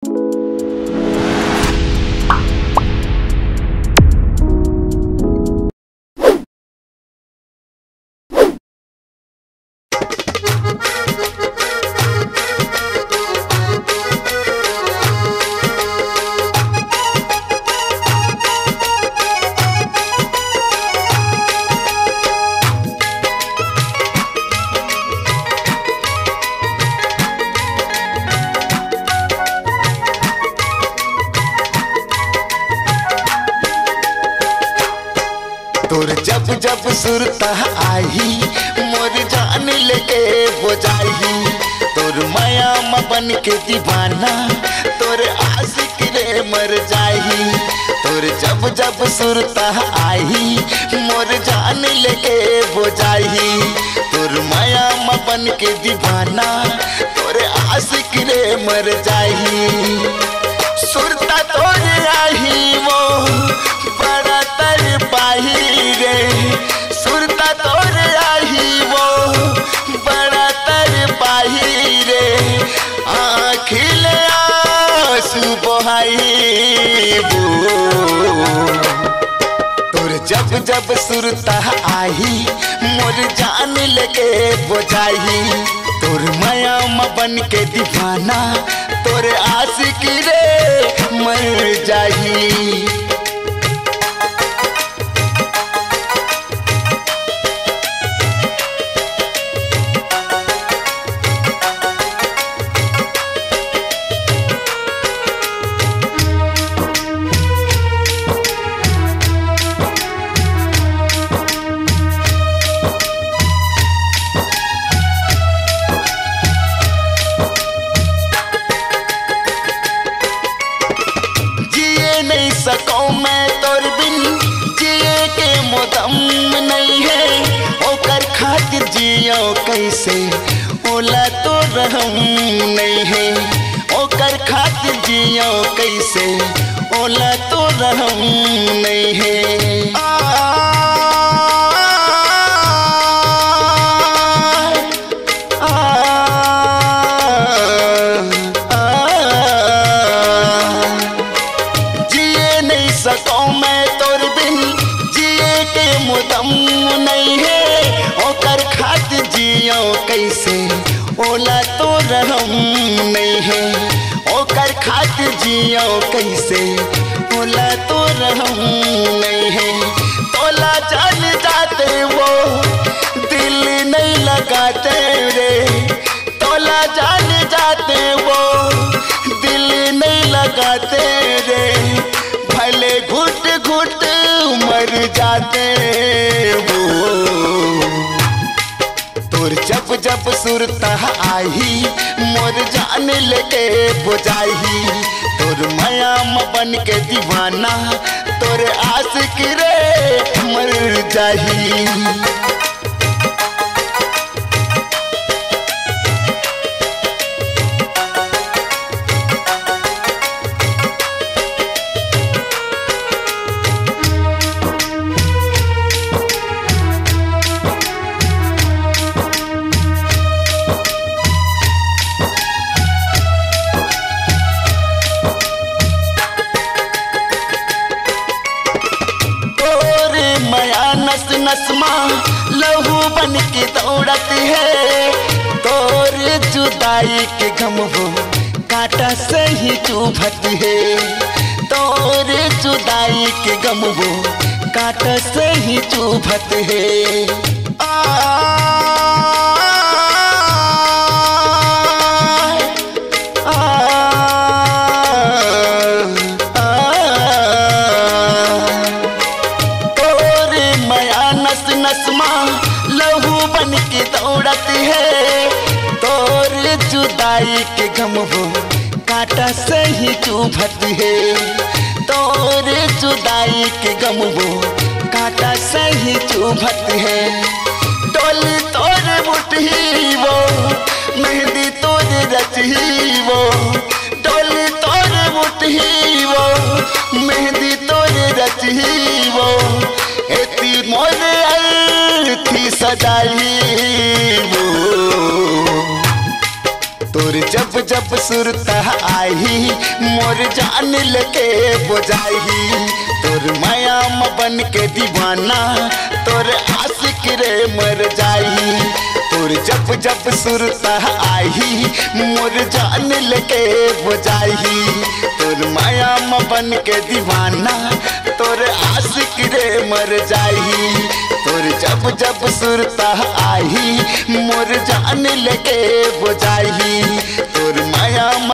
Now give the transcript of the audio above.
तोर जब जब सुरता आई मोर जान लेके वो जाही। तोर माया में बन के दीवाना तोर आशिक रे मर जाही। तोर जब जब सुरता आई मोर जान लेके वो जाही। तोर माया में बन के दीवाना तोर आशिक रे मर जाही। सुरता तोर आई वो बड़ा तर पाही रे। सुरता तोर आई वो बड़ा तर पाही रे। आँखिल आंसू बहाई तोर जब जब सुरता आई मोर जान लेके वो जाही। तोर माया में बन के दीवाना तोर आशिक रे मर जाही। नहीं सकूं मैं तोर बिन जिए के मोदम नहीं है। ओकर खातिर जियो कैसे ओला तो रहम नहीं है। ओकर खातिर जियो कैसे ओला तो रहम नहीं है। सकूं मैं तोर बिन जिए के मुदम नहीं है। ओकर खातिर जियो कैसे ओला तो रहम नहीं है। ओकर खातिर जियो कैसे ओला तो रहम नहीं है। तोला जान जाते वो दिल नहीं लगाते रे। तोला जान जाते वो दिल नहीं लगाते रे। भले घुट घुट मर जाते वो। तोर जब जब सुरता आई मोर जान लेके वो जाही। तोर माया में बन के दीवाना तोर आशिक रे मर जाही। नस नस माँ लहू बन के दौड़त है। तोर जुदाई के गम वो कांटा से ही चुभत है। तोर जुदाई के गम वो कांटा से ही चुभत है। लहू बन के दौड़त है। तोर जुदाई के गम वो कांटा से ही चुभत है। तोर जुदाई के गम वो कांटा से ही चुभत है। डोली तोर मुठही वो मेहंदी तोर रचही वो। डोली तोर मुठही वो मेहंदी तोर रचही वो। एती मोर थी सजाई वो। तोर जब जब सुरता आई मोर जान लेके बुझाई। तोर माया में बन के दीवाना तोर आशिक रे मर जाई। तोर जब जब सुरता आई मोर जान लेके बुझाई। तोर माया में बन के दीवाना तोर आशिक रे मर जाई। तोर जब जब सुरता आई मोर जान लेके बुझाई। तोर माया